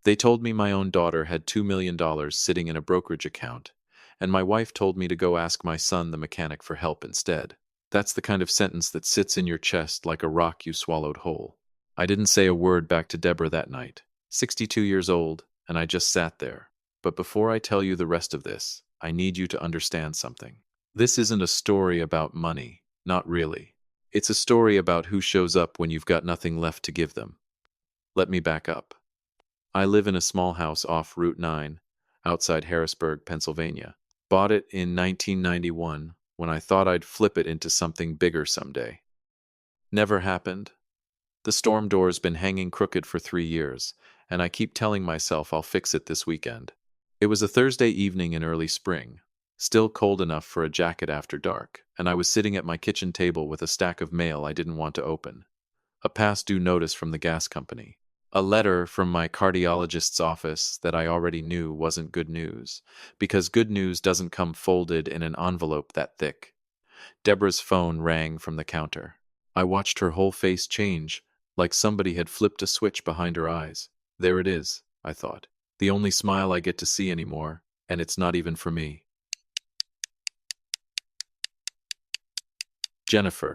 They told me my own daughter had $2 million sitting in a brokerage account, and my wife told me to go ask my son, the mechanic, for help instead. That's the kind of sentence that sits in your chest like a rock you swallowed whole. I didn't say a word back to Deborah that night. 62 years old, and I just sat there. But before I tell you the rest of this, I need you to understand something. This isn't a story about money, not really. It's a story about who shows up when you've got nothing left to give them. Let me back up. I live in a small house off Route 9, outside Harrisburg, Pennsylvania. Bought it in 1991 when I thought I'd flip it into something bigger someday. Never happened. The storm door's been hanging crooked for 3 years, and I keep telling myself I'll fix it this weekend. It was a Thursday evening in early spring, still cold enough for a jacket after dark, and I was sitting at my kitchen table with a stack of mail I didn't want to open. A past due notice from the gas company. A letter from my cardiologist's office that I already knew wasn't good news, because good news doesn't come folded in an envelope that thick. Deborah's phone rang from the counter. I watched her whole face change, like somebody had flipped a switch behind her eyes. There it is, I thought. The only smile I get to see anymore, and it's not even for me. Jennifer.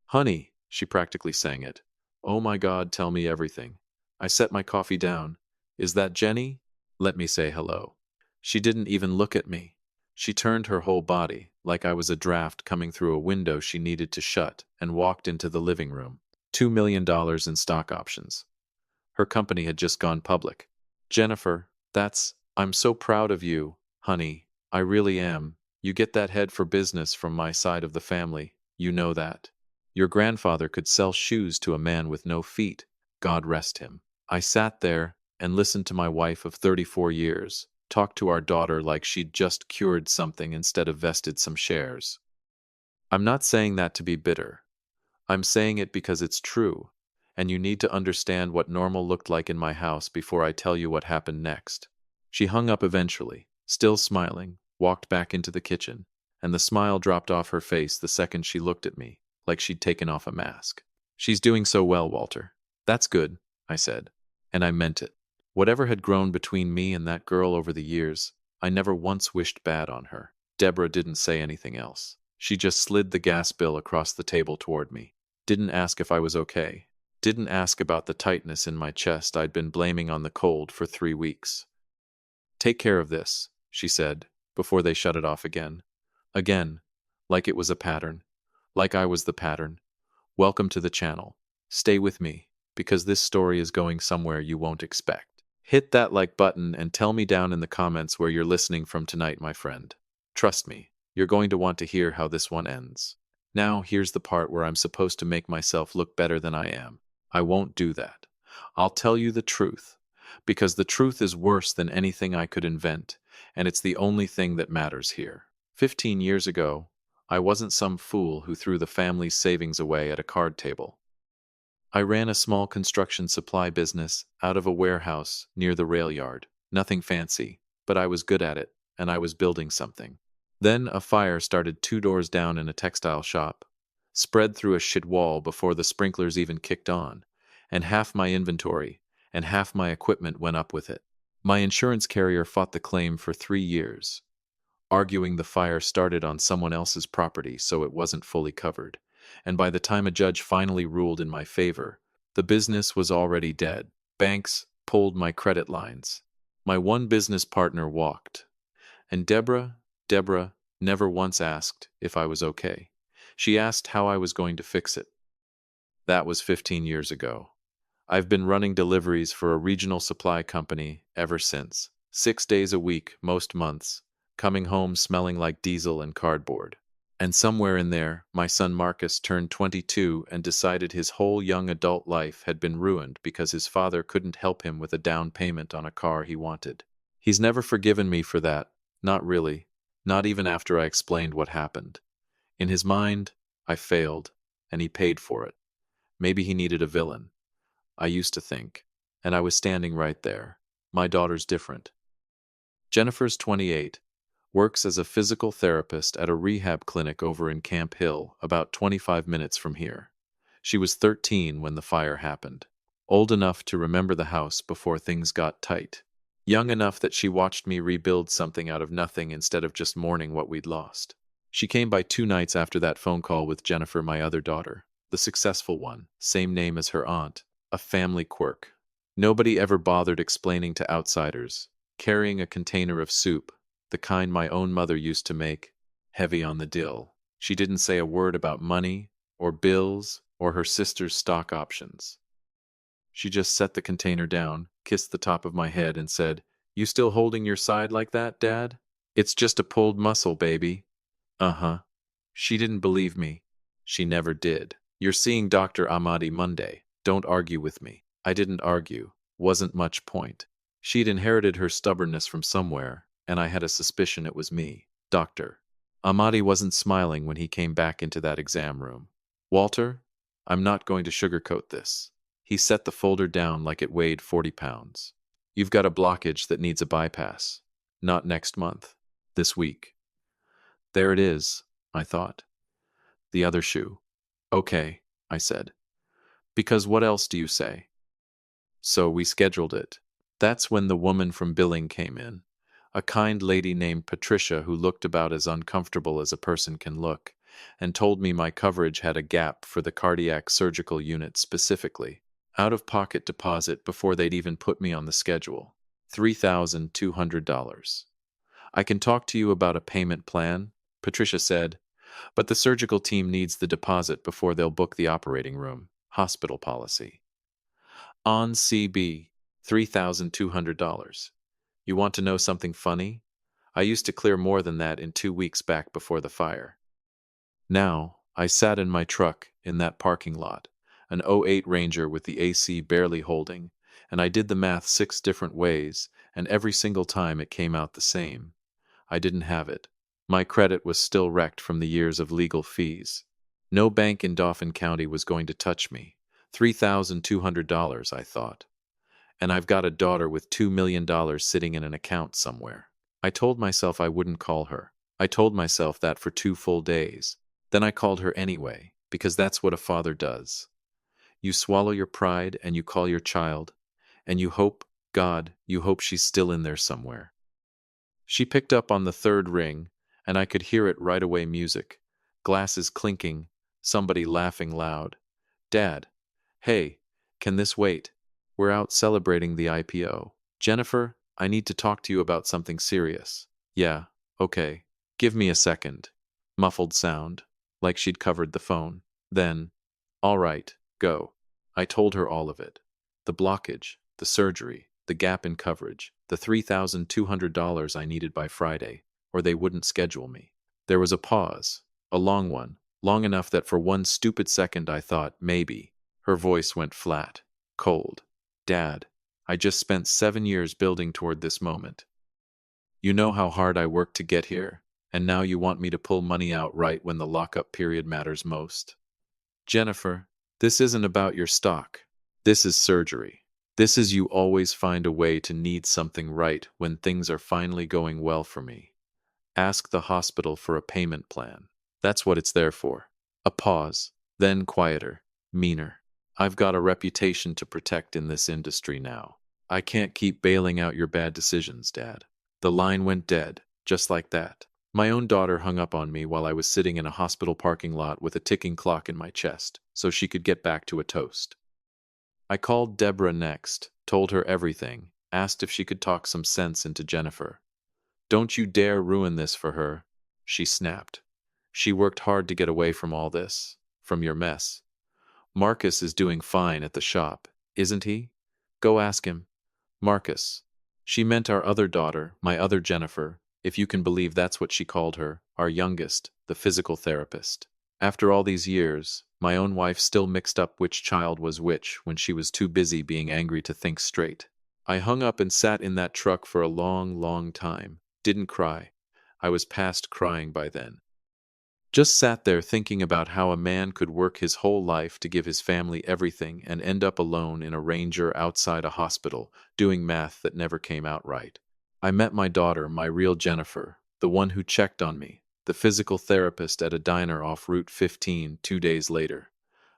Honey, she practically sang it. Oh my God, tell me everything. I set my coffee down. Is that Jenny? Let me say hello. She didn't even look at me. She turned her whole body, like I was a draft coming through a window she needed to shut, and walked into the living room. $2 million in stock options. Her company had just gone public. Jennifer, I'm so proud of you, honey. I really am. You get that head for business from my side of the family. You know that. Your grandfather could sell shoes to a man with no feet. God rest him. I sat there and listened to my wife of 34 years talk to our daughter like she'd just cured something instead of vested some shares. I'm not saying that to be bitter. I'm saying it because it's true, and you need to understand what normal looked like in my house before I tell you what happened next. She hung up eventually, still smiling, walked back into the kitchen, and the smile dropped off her face the second she looked at me, like she'd taken off a mask. She's doing so well, Walter. That's good, I said, and I meant it. Whatever had grown between me and that girl over the years, I never once wished bad on her. Deborah didn't say anything else. She just slid the gas bill across the table toward me. Didn't ask if I was okay. Didn't ask about the tightness in my chest I'd been blaming on the cold for 3 weeks. Take care of this, she said, before they shut it off again. Again, like it was a pattern. Like I was the pattern. Welcome to the channel. Stay with me, because this story is going somewhere you won't expect. Hit that like button and tell me down in the comments where you're listening from tonight, my friend. Trust me, you're going to want to hear how this one ends. Now, here's the part where I'm supposed to make myself look better than I am. I won't do that. I'll tell you the truth, because the truth is worse than anything I could invent, and it's the only thing that matters here. 15 years ago, I wasn't some fool who threw the family's savings away at a card table. I ran a small construction supply business out of a warehouse near the rail yard. Nothing fancy, but I was good at it, and I was building something. Then a fire started 2 doors down in a textile shop, spread through a shit wall before the sprinklers even kicked on, and half my inventory and half my equipment went up with it. My insurance carrier fought the claim for 3 years, arguing the fire started on someone else's property so it wasn't fully covered. And by the time a judge finally ruled in my favor, the business was already dead. Banks pulled my credit lines. My one business partner walked. And Deborah never once asked if I was okay. She asked how I was going to fix it. That was 15 years ago. I've been running deliveries for a regional supply company ever since. 6 days a week, most months, coming home smelling like diesel and cardboard. And somewhere in there, my son Marcus turned 22 and decided his whole young adult life had been ruined because his father couldn't help him with a down payment on a car he wanted. He's never forgiven me for that, not really, not even after I explained what happened. In his mind, I failed, and he paid for it. Maybe he needed a villain. I used to think, and I was standing right there. My daughter's different. Jennifer's 28. Works as a physical therapist at a rehab clinic over in Camp Hill, about 25 minutes from here. She was 13 when the fire happened. Old enough to remember the house before things got tight. Young enough that she watched me rebuild something out of nothing instead of just mourning what we'd lost. She came by 2 nights after that phone call with Jennifer, my other daughter, the successful one, same name as her aunt, a family quirk. Nobody ever bothered explaining to outsiders, carrying a container of soup, the kind my own mother used to make, heavy on the dill. She didn't say a word about money, or bills, or her sister's stock options. She just set the container down, kissed the top of my head, and said, "You still holding your side like that, Dad? It's just a pulled muscle, baby." Uh-huh. She didn't believe me. She never did. "You're seeing Dr. Ahmadi Monday. Don't argue with me." I didn't argue. Wasn't much point. She'd inherited her stubbornness from somewhere, and I had a suspicion it was me. Dr. Ahmadi wasn't smiling when he came back into that exam room. "Walter, I'm not going to sugarcoat this." He set the folder down like it weighed 40 pounds. "You've got a blockage that needs a bypass. Not next month. This week." There it is, I thought. The other shoe. "Okay," I said. "Because what else do you say?" So we scheduled it. That's when the woman from billing came in. A kind lady named Patricia who looked about as uncomfortable as a person can look, and told me my coverage had a gap for the cardiac surgical unit specifically. Out-of-pocket deposit before they'd even put me on the schedule. $3,200. "I can talk to you about a payment plan," Patricia said, "but the surgical team needs the deposit before they'll book the operating room. Hospital policy." On CB, $3,200. You want to know something funny? I used to clear more than that in 2 weeks back before the fire. Now, I sat in my truck in that parking lot, an '08 Ranger with the AC barely holding, and I did the math 6 different ways, and every single time it came out the same. I didn't have it. My credit was still wrecked from the years of legal fees. No bank in Dauphin County was going to touch me. $3,200, I thought. And I've got a daughter with $2 million sitting in an account somewhere. I told myself I wouldn't call her. I told myself that for 2 full days. Then I called her anyway, because that's what a father does. You swallow your pride and you call your child, and you hope, God, you hope she's still in there somewhere. She picked up on the 3rd ring, and I could hear it right away: music, glasses clinking, somebody laughing loud. "Dad, hey, can this wait? We're out celebrating the IPO. Jennifer, I need to talk to you about something serious." "Yeah, okay. Give me a second." Muffled sound, like she'd covered the phone. Then, "All right, go." I told her all of it. The blockage, the surgery, the gap in coverage, the $3,200 I needed by Friday, or they wouldn't schedule me. There was a pause, a long one, long enough that for one stupid second I thought, maybe. Her voice went flat, cold. "Dad, I just spent 7 years building toward this moment. You know how hard I worked to get here, and now you want me to pull money out right when the lockup period matters most. Jennifer, this isn't about your stock. This is surgery. This is you always find a way to need something right when things are finally going well for me. Ask the hospital for a payment plan. That's what it's there for." A pause, then quieter, meaner. "I've got a reputation to protect in this industry now. I can't keep bailing out your bad decisions, Dad." The line went dead, just like that. My own daughter hung up on me while I was sitting in a hospital parking lot with a ticking clock in my chest, so she could get back to a toast. I called Deborah next, told her everything, asked if she could talk some sense into Jennifer. "Don't you dare ruin this for her," she snapped. "She worked hard to get away from all this, from your mess. Marcus is doing fine at the shop, isn't he? Go ask him." Marcus. She meant our other daughter, my other Jennifer, if you can believe that's what she called her, our youngest, the physical therapist. After all these years, my own wife still mixed up which child was which when she was too busy being angry to think straight. I hung up and sat in that truck for a long, long time. Didn't cry. I was past crying by then. Just sat there thinking about how a man could work his whole life to give his family everything and end up alone in a Ranger outside a hospital, doing math that never came out right. I met my daughter, my real Jennifer, the one who checked on me, the physical therapist, at a diner off Route 15 2 days later.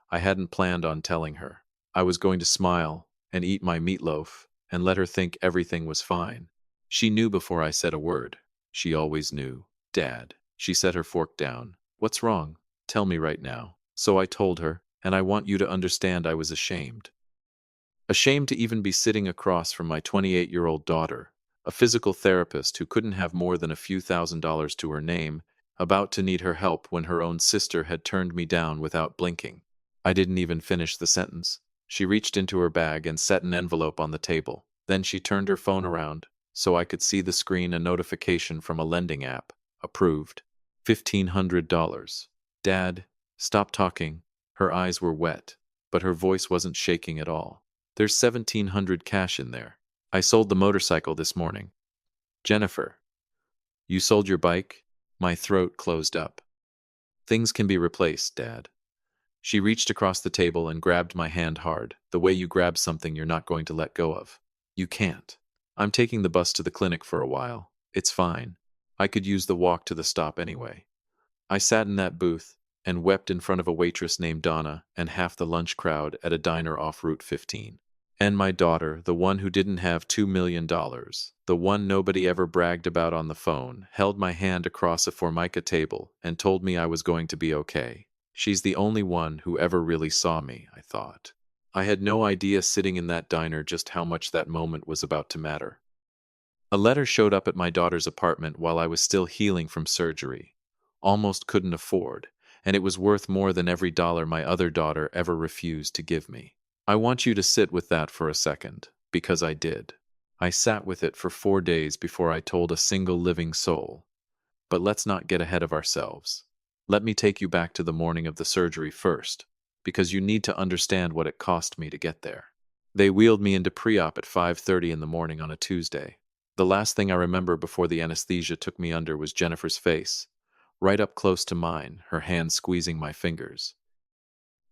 I hadn't planned on telling her. I was going to smile and eat my meatloaf and let her think everything was fine. She knew before I said a word. She always knew. Dad, she set her fork down. What's wrong? Tell me right now. So I told her, and I want you to understand I was ashamed. Ashamed to even be sitting across from my 28-year-old daughter, a physical therapist who couldn't have more than a few $1,000s to her name, about to need her help when her own sister had turned me down without blinking. I didn't even finish the sentence. She reached into her bag and set an envelope on the table. Then she turned her phone around so I could see the screen a notification from a lending app. Approved. $1,500. Dad, stop talking. Her eyes were wet, but her voice wasn't shaking at all. There's $1,700 cash in there. I sold the motorcycle this morning. Jennifer, you sold your bike? My throat closed up. Things can be replaced, Dad. She reached across the table and grabbed my hand hard, the way you grab something you're not going to let go of. You can't. I'm taking the bus to the clinic for a while. It's fine. I could use the walk to the stop anyway. I sat in that booth and wept in front of a waitress named Donna and half the lunch crowd at a diner off Route 15. And my daughter, the one who didn't have $2 million, the one nobody ever bragged about on the phone, held my hand across a Formica table and told me I was going to be okay. She's the only one who ever really saw me, I thought. I had no idea sitting in that diner just how much that moment was about to matter. A letter showed up at my daughter's apartment while I was still healing from surgery. Almost couldn't afford, and it was worth more than every dollar my other daughter ever refused to give me. I want you to sit with that for a second, because I did. I sat with it for 4 days before I told a single living soul. But let's not get ahead of ourselves. Let me take you back to the morning of the surgery first, because you need to understand what it cost me to get there. They wheeled me into pre-op at 5:30 in the morning on a Tuesday. The last thing I remember before the anesthesia took me under was Jennifer's face, right up close to mine, her hand squeezing my fingers.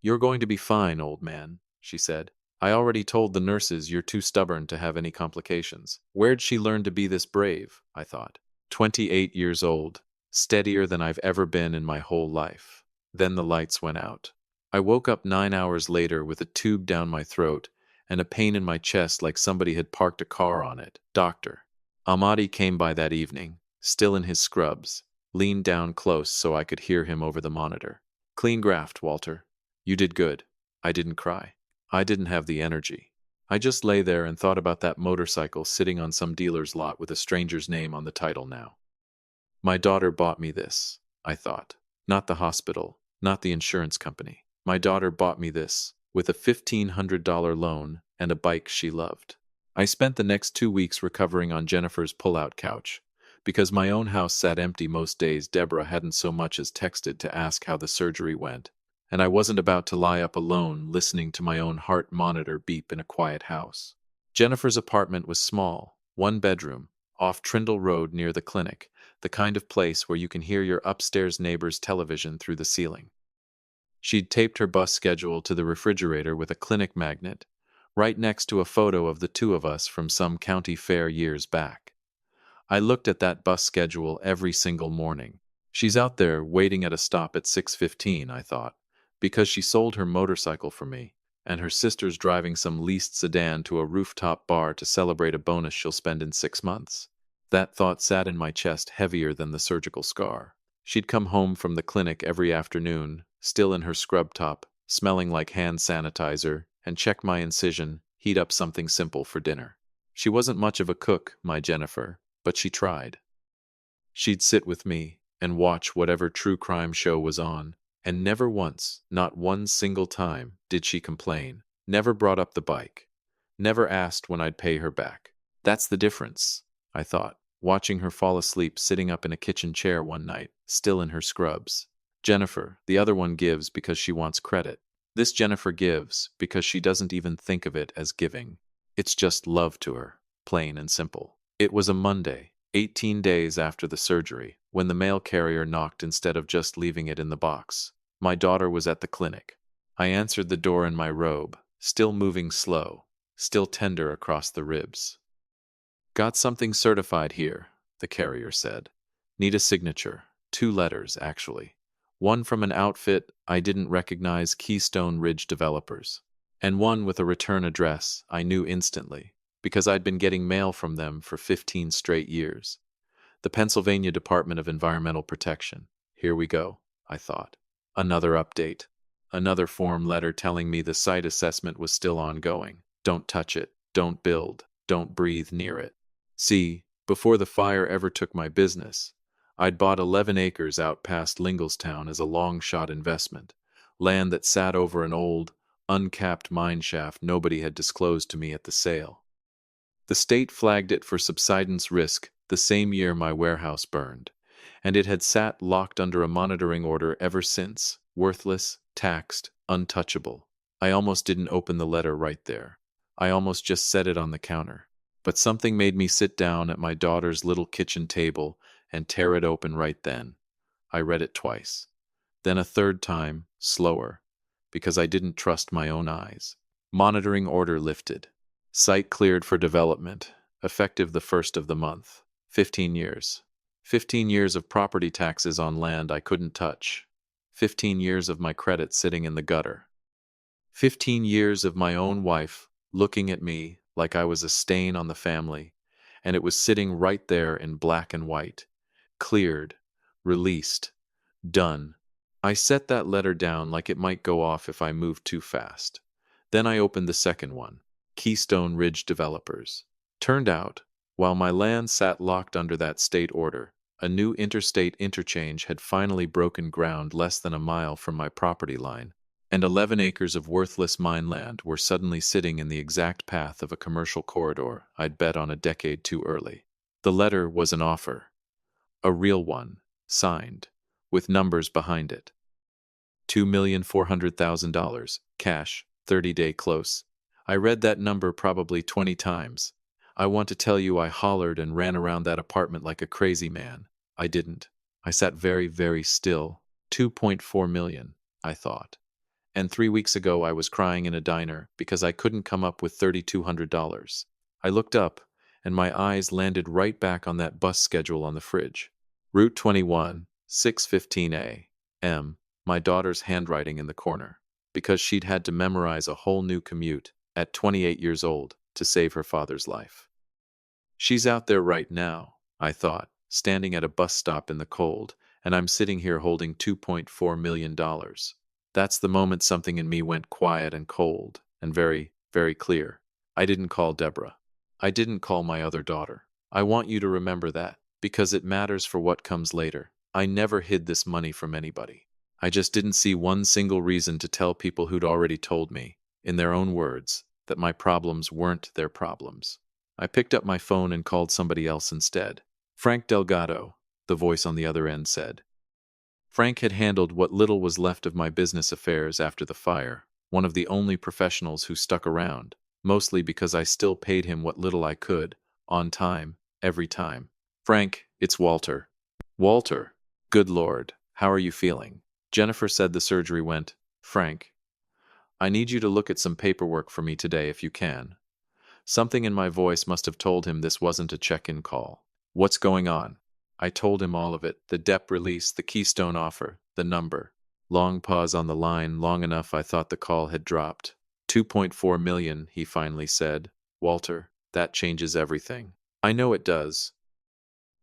"You're going to be fine, old man," she said. "I already told the nurses you're too stubborn to have any complications." Where'd she learn to be this brave? I thought. 28 years old, steadier than I've ever been in my whole life. Then the lights went out. I woke up 9 hours later with a tube down my throat and a pain in my chest like somebody had parked a car on it. Doctor Ahmadi came by that evening, still in his scrubs, leaned down close so I could hear him over the monitor. "Clean graft, Walter. You did good." I didn't cry. I didn't have the energy. I just lay there and thought about that motorcycle sitting on some dealer's lot with a stranger's name on the title now. My daughter bought me this, I thought. Not the hospital, not the insurance company. My daughter bought me this, with a $1,500 loan and a bike she loved. I spent the next 2 weeks recovering on Jennifer's pull-out couch. Because my own house sat empty most days, Deborah hadn't so much as texted to ask how the surgery went. And I wasn't about to lie up alone listening to my own heart monitor beep in a quiet house. Jennifer's apartment was small, 1 bedroom, off Trindle Road near the clinic, the kind of place where you can hear your upstairs neighbor's television through the ceiling. She'd taped her bus schedule to the refrigerator with a clinic magnet, right next to a photo of the two of us from some county fair years back. I looked at that bus schedule every single morning. She's out there waiting at a stop at 6:15, I thought, because she sold her motorcycle for me, and her sister's driving some leased sedan to a rooftop bar to celebrate a bonus she'll spend in 6 months. That thought sat in my chest heavier than the surgical scar. She'd come home from the clinic every afternoon, still in her scrub top, smelling like hand sanitizer, and check my incision, heat up something simple for dinner. She wasn't much of a cook, my Jennifer, but she tried. She'd sit with me and watch whatever true crime show was on, and never once, not one single time, did she complain. Never brought up the bike. Never asked when I'd pay her back. That's the difference, I thought, watching her fall asleep sitting up in a kitchen chair one night, still in her scrubs. Jennifer, the other one, gives because she wants credit. This Jennifer gives because she doesn't even think of it as giving. It's just love to her, plain and simple. It was a Monday, 18 days after the surgery, when the mail carrier knocked instead of just leaving it in the box. My daughter was at the clinic. I answered the door in my robe, still moving slow, still tender across the ribs. "Got something certified here," the carrier said. "Need a signature. 2 letters, actually. One from an outfit I didn't recognize, Keystone Ridge Developers." and one with a return address I knew instantly, because I'd been getting mail from them for 15 straight years. The Pennsylvania Department of Environmental Protection. Here we go, I thought. Another update. Another form letter telling me the site assessment was still ongoing. Don't touch it. Don't build. Don't breathe near it. See, before the fire ever took my business, I'd bought 11 acres out past Linglestown as a long-shot investment, land that sat over an old, uncapped mine shaft nobody had disclosed to me at the sale. The state flagged it for subsidence risk the same year my warehouse burned, and it had sat locked under a monitoring order ever since, worthless, taxed, untouchable. I almost didn't open the letter right there. I almost just set it on the counter. But something made me sit down at my daughter's little kitchen table and tear it open right then. I read it twice. Then a third time, slower, because I didn't trust my own eyes. Monitoring order lifted. Site cleared for development, effective the first of the month. 15 years. 15 years of property taxes on land I couldn't touch. 15 years of my credit sitting in the gutter. 15 years of my own wife looking at me like I was a stain on the family, and it was sitting right there in black and white. Cleared. Released. Done. I set that letter down like it might go off if I moved too fast. Then I opened the second one. Keystone Ridge Developers. Turned out, while my land sat locked under that state order, a new interstate interchange had finally broken ground less than a mile from my property line, and 11 acres of worthless mine land were suddenly sitting in the exact path of a commercial corridor I'd bet on a decade too early. The letter was an offer. A real one, signed, with numbers behind it. $2,400,000, cash, 30-day close. I read that number probably 20 times. I want to tell you I hollered and ran around that apartment like a crazy man. I didn't. I sat very, very still. 2.4 million, I thought. And 3 weeks ago I was crying in a diner because I couldn't come up with $3,200. I looked up, and my eyes landed right back on that bus schedule on the fridge. Route 21, 6:15 a.m., my daughter's handwriting in the corner, because she'd had to memorize a whole new commute at 28 years old to save her father's life. She's out there right now, I thought, standing at a bus stop in the cold, and I'm sitting here holding $2.4 million. That's the moment something in me went quiet and cold and very, very clear. I didn't call Deborah. I didn't call my other daughter. I want you to remember that, because it matters for what comes later. I never hid this money from anybody. I just didn't see one single reason to tell people who'd already told me, in their own words, that my problems weren't their problems. I picked up my phone and called somebody else instead. Frank Delgado, the voice on the other end said. Frank had handled what little was left of my business affairs after the fire, one of the only professionals who stuck around, mostly because I still paid him what little I could, on time, every time. Frank, it's Walter. Walter, good Lord, how are you feeling? Jennifer said the surgery went. Frank, I need you to look at some paperwork for me today if you can. Something in my voice must have told him this wasn't a check-in call. What's going on? I told him all of it, the DEP release, the Keystone offer, the number. Long pause on the line, long enough I thought the call had dropped. 2.4 million, he finally said. Walter, that changes everything. I know it does.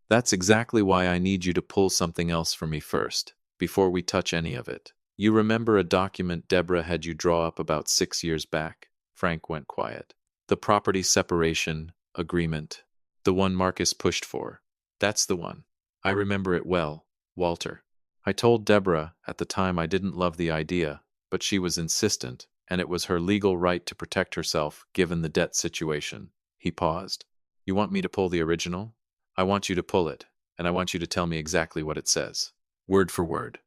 That's exactly why I need you to pull something else for me first, before we touch any of it. You remember a document Deborah had you draw up about 6 years back? Frank went quiet. The property separation agreement. The one Marcus pushed for. That's the one. I remember it well, Walter. I told Deborah at the time I didn't love the idea, but she was insistent, and it was her legal right to protect herself given the debt situation. He paused. You want me to pull the original? I want you to pull it, and I want you to tell me exactly what it says. Word for word.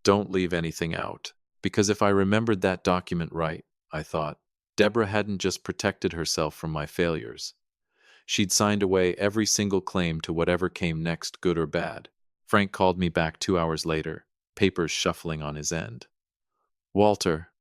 Don't leave anything out, because if I remembered that document right, I thought, Deborah hadn't just protected herself from my failures. She'd signed away every single claim to whatever came next, good or bad. Frank called me back 2 hours later, papers shuffling on his end. Walter,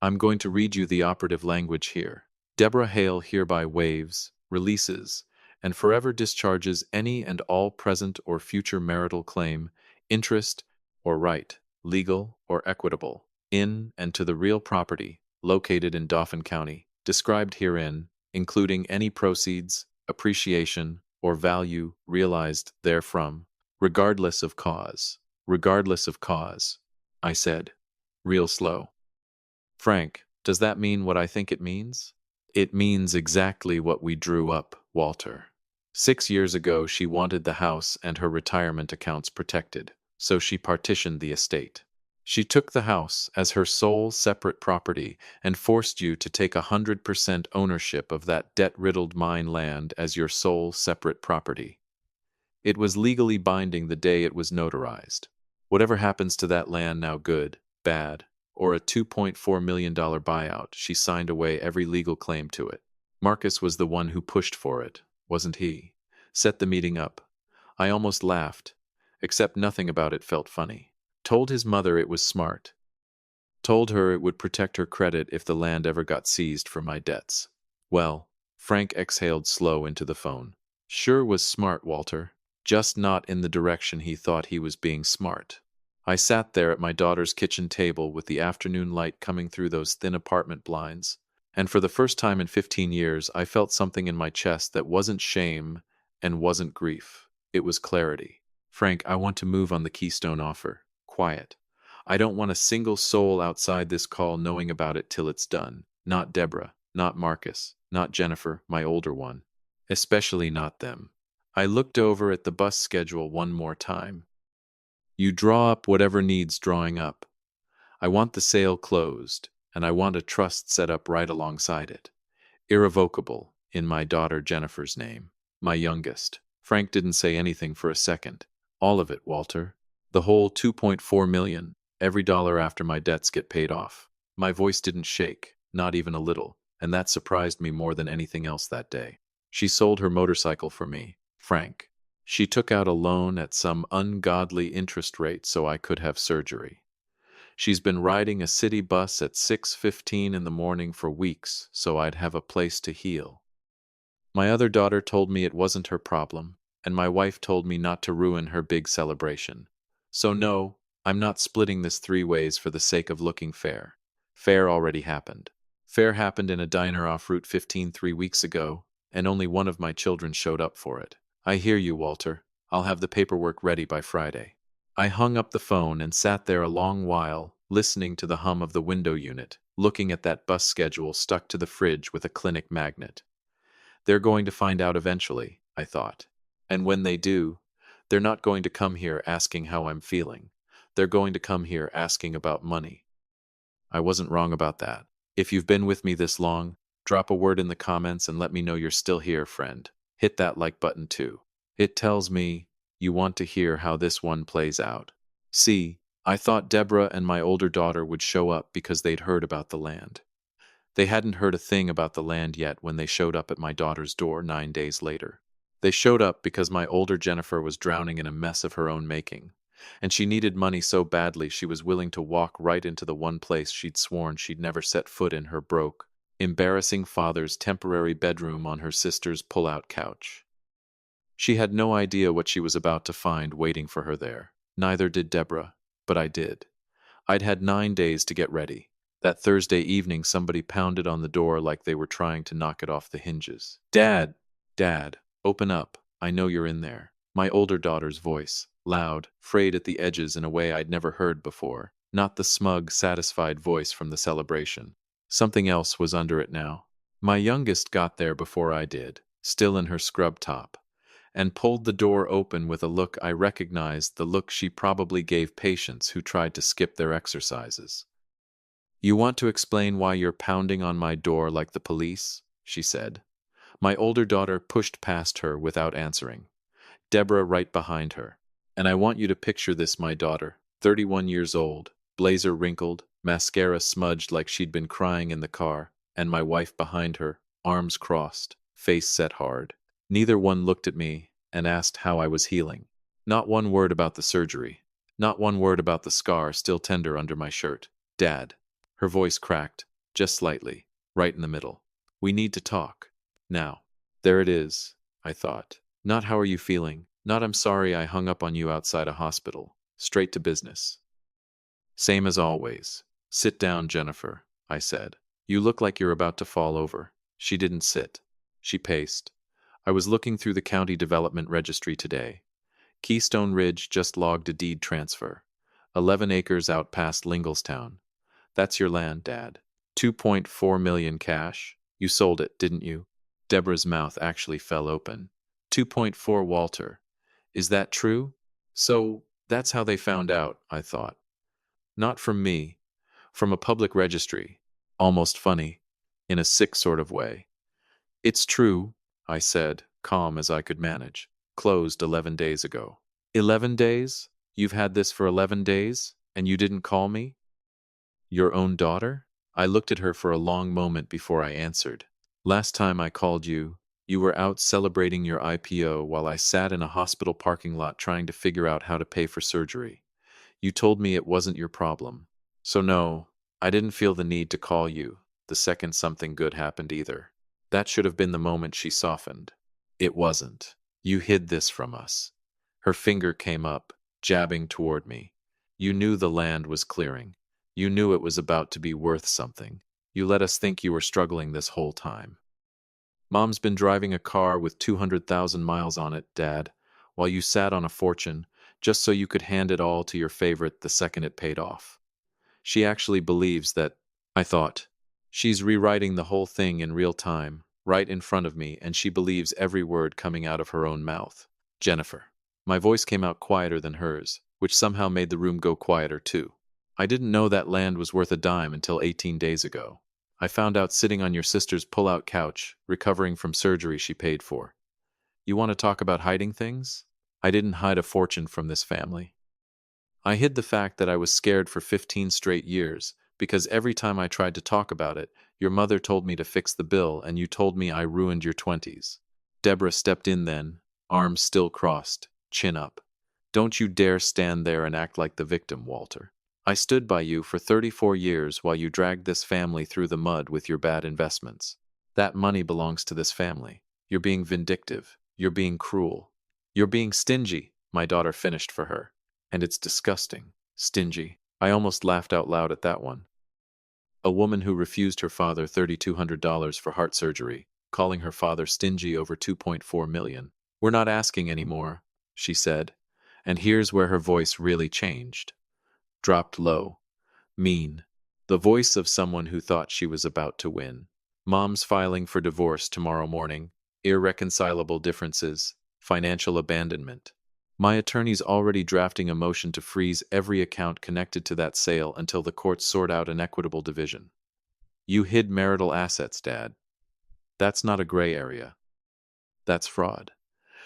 I'm going to read you the operative language here. Deborah Hale hereby waives, releases, and forever discharges any and all present or future marital claim, interest, or right, legal or equitable, in and to the real property located in Dauphin County, described herein, including any proceeds, appreciation, or value realized therefrom, regardless of cause. Regardless of cause, I said, real slow. Frank, does that mean what I think it means? It means exactly what we drew up, Walter. 6 years ago, she wanted the house and her retirement accounts protected, so she partitioned the estate. She took the house as her sole separate property and forced you to take 100% ownership of that debt-riddled mine land as your sole separate property. It was legally binding the day it was notarized. Whatever happens to that land now, good, bad, or a $2.4 million buyout, she signed away every legal claim to it. Marcus was the one who pushed for it, wasn't he? Set the meeting up. I almost laughed, except nothing about it felt funny. Told his mother it was smart. Told her it would protect her credit if the land ever got seized for my debts. Well, Frank exhaled slow into the phone. Sure was smart, Walter. Just not in the direction he thought he was being smart. I sat there at my daughter's kitchen table with the afternoon light coming through those thin apartment blinds, and for the first time in 15 years I felt something in my chest that wasn't shame and wasn't grief. It was clarity. Frank, I want to move on the Keystone offer. Quiet. I don't want a single soul outside this call knowing about it till it's done. Not Deborah, not Marcus, not Jennifer, my older one. Especially not them. I looked over at the bus schedule one more time. You draw up whatever needs drawing up. I want the sale closed, and I want a trust set up right alongside it. Irrevocable, in my daughter Jennifer's name. My youngest. Frank didn't say anything for a second. All of it, Walter. The whole $2.4 million. Every dollar after my debts get paid off. My voice didn't shake, not even a little, and that surprised me more than anything else that day. She sold her motorcycle for me, Frank. She took out a loan at some ungodly interest rate so I could have surgery. She's been riding a city bus at 6:15 in the morning for weeks so I'd have a place to heal. My other daughter told me it wasn't her problem, and my wife told me not to ruin her big celebration. So no, I'm not splitting this 3 ways for the sake of looking fair. Fair already happened. Fair happened in a diner off Route 15 3 weeks ago, and only one of my children showed up for it. I hear you, Walter. I'll have the paperwork ready by Friday. I hung up the phone and sat there a long while, listening to the hum of the window unit, looking at that bus schedule stuck to the fridge with a clinic magnet. They're going to find out eventually, I thought. And when they do, they're not going to come here asking how I'm feeling. They're going to come here asking about money. I wasn't wrong about that. If you've been with me this long, drop a word in the comments and let me know you're still here, friend. Hit that like button too. It tells me you want to hear how this one plays out. See, I thought Deborah and my older daughter would show up because they'd heard about the land. They hadn't heard a thing about the land yet when they showed up at my daughter's door 9 days later. They showed up because my older Jennifer was drowning in a mess of her own making, and she needed money so badly she was willing to walk right into the one place she'd sworn she'd never set foot in, her broke, embarrassing father's temporary bedroom on her sister's pull-out couch. She had no idea what she was about to find waiting for her there. Neither did Deborah, but I did. I'd had 9 days to get ready. That Thursday evening somebody pounded on the door like they were trying to knock it off the hinges. Dad! Dad! Open up. I know you're in there. My older daughter's voice, loud, frayed at the edges in a way I'd never heard before. Not the smug, satisfied voice from the celebration. Something else was under it now. My youngest got there before I did, still in her scrub top, and pulled the door open with a look I recognized, the look she probably gave patients who tried to skip their exercises. You want to explain why you're pounding on my door like the police? She said. My older daughter pushed past her without answering. Deborah right behind her. And I want you to picture this, my daughter, 31 years old, blazer wrinkled, mascara smudged like she'd been crying in the car, and my wife behind her, arms crossed, face set hard. Neither one looked at me and asked how I was healing. Not one word about the surgery. Not one word about the scar still tender under my shirt. Dad. Her voice cracked, just slightly, right in the middle. We need to talk. Now. There it is, I thought. Not how are you feeling, not I'm sorry I hung up on you outside a hospital. Straight to business. Same as always. Sit down, Jennifer, I said. You look like you're about to fall over. She didn't sit. She paced. I was looking through the county development registry today. Keystone Ridge just logged a deed transfer. 11 acres out past Linglestown. That's your land, Dad. 2.4 million cash. You sold it, didn't you? Deborah's mouth actually fell open. 2.4, Walter. Is that true? So, that's how they found out, I thought. Not from me. From a public registry. Almost funny. In a sick sort of way. It's true, I said, calm as I could manage. Closed 11 days ago. 11 days? You've had this for 11 days? And you didn't call me? Your own daughter? I looked at her for a long moment before I answered. Last time I called you, you were out celebrating your IPO while I sat in a hospital parking lot trying to figure out how to pay for surgery. You told me it wasn't your problem. So no, I didn't feel the need to call you the second something good happened either. That should have been the moment she softened. It wasn't. You hid this from us. Her finger came up, jabbing toward me. You knew the land was clearing. You knew it was about to be worth something. You let us think you were struggling this whole time. Mom's been driving a car with 200,000 miles on it, Dad, while you sat on a fortune, just so you could hand it all to your favorite the second it paid off. She actually believes that, I thought. She's rewriting the whole thing in real time, right in front of me, and she believes every word coming out of her own mouth. Jennifer. My voice came out quieter than hers, which somehow made the room go quieter too. I didn't know that land was worth a dime until 18 days ago. I found out sitting on your sister's pull-out couch, recovering from surgery she paid for. You want to talk about hiding things? I didn't hide a fortune from this family. I hid the fact that I was scared for 15 straight years, because every time I tried to talk about it, your mother told me to fix the bill and you told me I ruined your 20s. Deborah stepped in then, arms still crossed, chin up. Don't you dare stand there and act like the victim, Walter. I stood by you for 34 years while you dragged this family through the mud with your bad investments. That money belongs to this family. You're being vindictive. You're being cruel. You're being stingy, my daughter finished for her. And it's disgusting. Stingy. I almost laughed out loud at that one. A woman who refused her father $3,200 for heart surgery, calling her father stingy over 2.4 million. We're not asking anymore, she said. And here's where her voice really changed. Dropped low. Mean. The voice of someone who thought she was about to win. Mom's filing for divorce tomorrow morning. Irreconcilable differences. Financial abandonment. My attorney's already drafting a motion to freeze every account connected to that sale until the courts sort out an equitable division. You hid marital assets, Dad. That's not a gray area. That's fraud.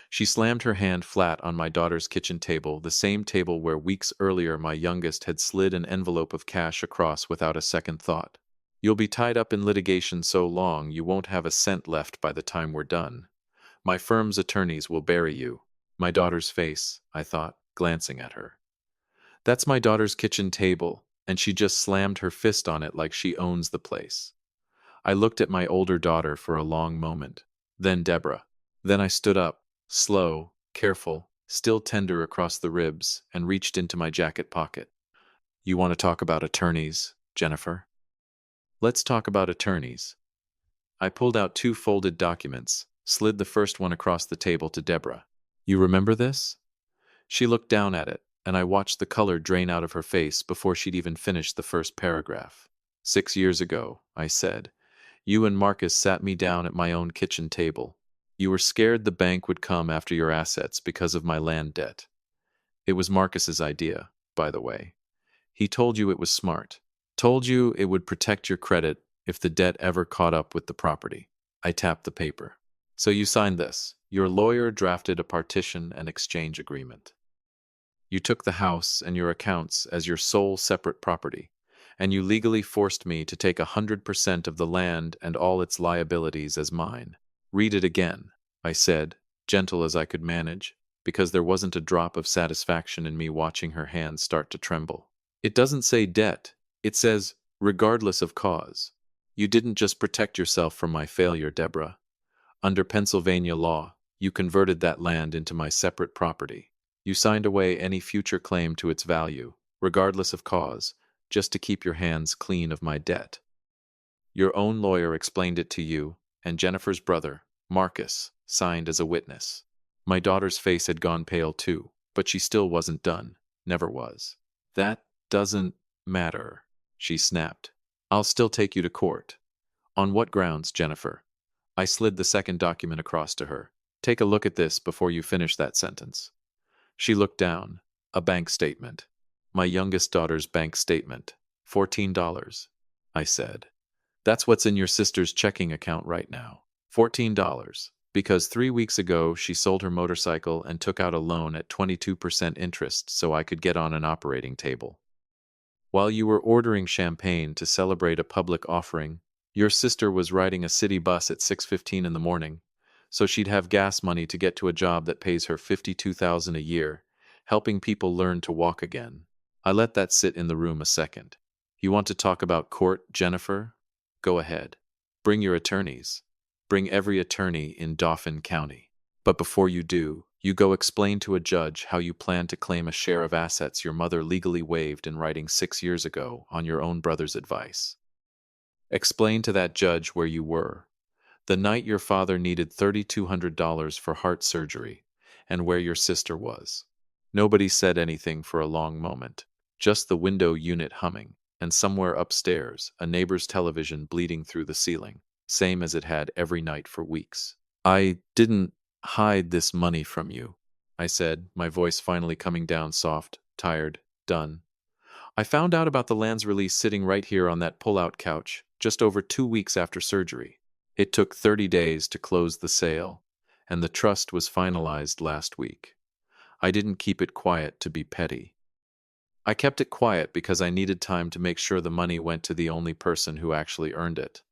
She slammed her hand flat on my daughter's kitchen table, the same table where weeks earlier my youngest had slid an envelope of cash across without a second thought. You'll be tied up in litigation so long you won't have a cent left by the time we're done. My firm's attorneys will bury you. My daughter's face, I thought, glancing at her. That's my daughter's kitchen table, and she just slammed her fist on it like she owns the place. I looked at my older daughter for a long moment, then Deborah. Then I stood up, slow, careful, still tender across the ribs, and reached into my jacket pocket. You want to talk about attorneys, Jennifer? Let's talk about attorneys. I pulled out 2 folded documents, slid the first one across the table to Deborah. You remember this? She looked down at it, and I watched the color drain out of her face before she'd even finished the first paragraph. 6 years ago, I said, you and Marcus sat me down at my own kitchen table. You were scared the bank would come after your assets because of my land debt. It was Marcus's idea, by the way. He told you it was smart. Told you it would protect your credit if the debt ever caught up with the property. I tapped the paper. So you signed this. Your lawyer drafted a partition and exchange agreement. You took the house and your accounts as your sole separate property, and you legally forced me to take 100% of the land and all its liabilities as mine. Read it again, I said, gentle as I could manage, because there wasn't a drop of satisfaction in me watching her hands start to tremble. It doesn't say debt. It says, regardless of cause. You didn't just protect yourself from my failure, Deborah. Under Pennsylvania law, you converted that land into my separate property. You signed away any future claim to its value, regardless of cause, just to keep your hands clean of my debt. Your own lawyer explained it to you, and Jennifer's brother, Marcus, signed as a witness. My daughter's face had gone pale too, but she still wasn't done. Never was. That doesn't matter, she snapped. I'll still take you to court. On what grounds, Jennifer? I slid the second document across to her. Take a look at this before you finish that sentence. She looked down. A bank statement. My youngest daughter's bank statement. $14, I said. That's what's in your sister's checking account right now. $14. Because 3 weeks ago she sold her motorcycle and took out a loan at 22% interest so I could get on an operating table. While you were ordering champagne to celebrate a public offering, your sister was riding a city bus at 6:15 in the morning, so she'd have gas money to get to a job that pays her $52,000 a year, helping people learn to walk again. I let that sit in the room a second. You want to talk about court, Jennifer? Go ahead. Bring your attorneys. Bring every attorney in Dauphin County. But before you do, you go explain to a judge how you plan to claim a share of assets your mother legally waived in writing 6 years ago on your own brother's advice. Explain to that judge where you were, the night your father needed $3,200 for heart surgery, and where your sister was. Nobody said anything for a long moment, just the window unit humming, and somewhere upstairs, a neighbor's television bleeding through the ceiling, same as it had every night for weeks. I didn't hide this money from you, I said, my voice finally coming down soft, tired, done. I found out about the land's release sitting right here on that pull-out couch, just over 2 weeks after surgery. It took 30 days to close the sale, and the trust was finalized last week. I didn't keep it quiet to be petty. I kept it quiet because I needed time to make sure the money went to the only person who actually earned it.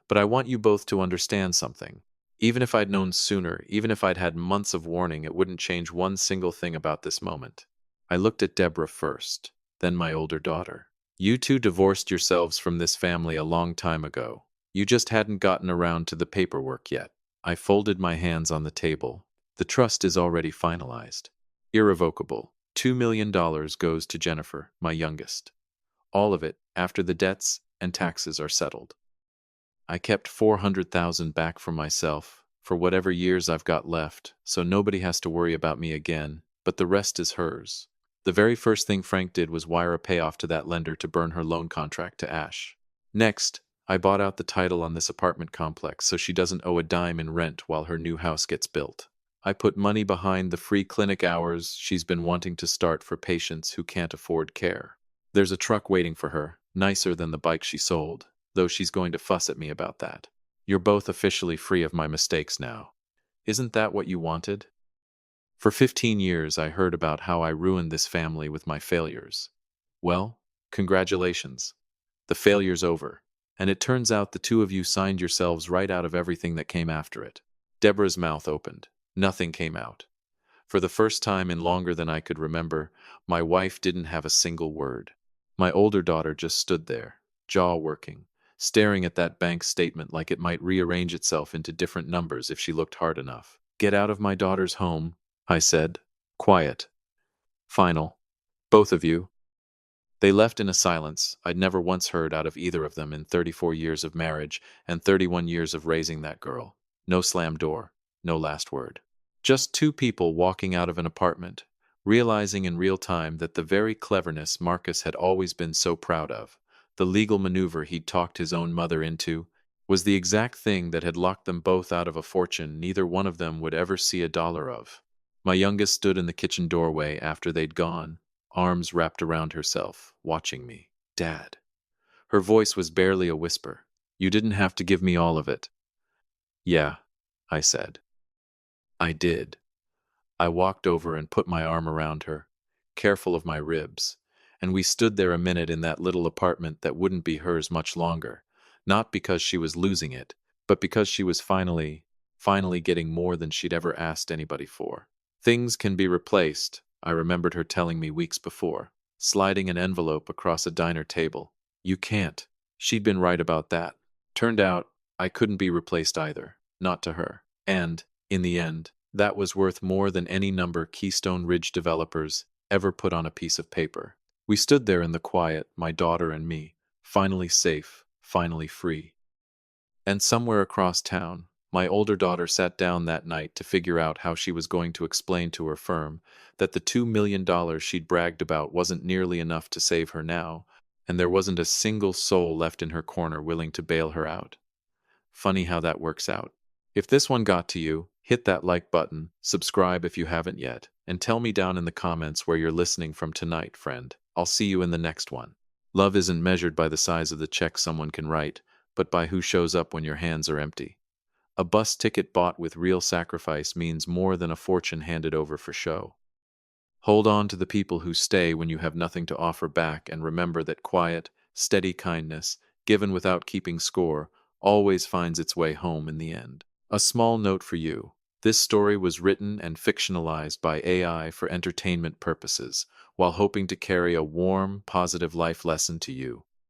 But I want you both to understand something. Even if I'd known sooner, even if I'd had months of warning, it wouldn't change one single thing about this moment. I looked at Deborah first, then my older daughter. You two divorced yourselves from this family a long time ago. You just hadn't gotten around to the paperwork yet. I folded my hands on the table. The trust is already finalized. Irrevocable. $2 million goes to Jennifer, my youngest. All of it, after the debts and taxes are settled. I kept $400,000 back for myself, for whatever years I've got left, so nobody has to worry about me again, but the rest is hers. The very first thing Frank did was wire a payoff to that lender to burn her loan contract to ash. Next, I bought out the title on this apartment complex so she doesn't owe a dime in rent while her new house gets built. I put money behind the free clinic hours she's been wanting to start for patients who can't afford care. There's a truck waiting for her, nicer than the bike she sold, though she's going to fuss at me about that. You're both officially free of my mistakes now. Isn't that what you wanted? For 15 years I heard about how I ruined this family with my failures. Well, congratulations. The failure's over, and it turns out the two of you signed yourselves right out of everything that came after it. Deborah's mouth opened. Nothing came out. For the first time in longer than I could remember, my wife didn't have a single word. My older daughter just stood there, jaw working, staring at that bank statement like it might rearrange itself into different numbers if she looked hard enough. Get out of my daughter's home, I said. Quiet. Final. Both of you. They left in a silence I'd never once heard out of either of them in 34 years of marriage and 31 years of raising that girl. No slam door, no last word. Just two people walking out of an apartment, realizing in real time that the very cleverness Marcus had always been so proud of, the legal maneuver he'd talked his own mother into, was the exact thing that had locked them both out of a fortune neither one of them would ever see a dollar of. My youngest stood in the kitchen doorway after they'd gone, arms wrapped around herself, watching me. Dad. Her voice was barely a whisper. You didn't have to give me all of it. Yeah, I said. I did. I walked over and put my arm around her, careful of my ribs, and we stood there a minute in that little apartment that wouldn't be hers much longer, not because she was losing it, but because she was finally getting more than she'd ever asked anybody for. Things can be replaced, I remembered her telling me weeks before, sliding an envelope across a diner table. You can't. She'd been right about that. Turned out, I couldn't be replaced either, not to her. And, in the end, that was worth more than any number Keystone Ridge developers ever put on a piece of paper. We stood there in the quiet, my daughter and me, finally safe, finally free. And somewhere across town, my older daughter sat down that night to figure out how she was going to explain to her firm that the $2 million she'd bragged about wasn't nearly enough to save her now, and there wasn't a single soul left in her corner willing to bail her out. Funny how that works out. If this one got to you, hit that like button, subscribe if you haven't yet, and tell me down in the comments where you're listening from tonight, friend. I'll see you in the next one. Love isn't measured by the size of the check someone can write, but by who shows up when your hands are empty. A bus ticket bought with real sacrifice means more than a fortune handed over for show. Hold on to the people who stay when you have nothing to offer back, and remember that quiet, steady kindness, given without keeping score, always finds its way home in the end. A small note for you. This story was written and fictionalized by AI for entertainment purposes, while hoping to carry a warm, positive life lesson to you.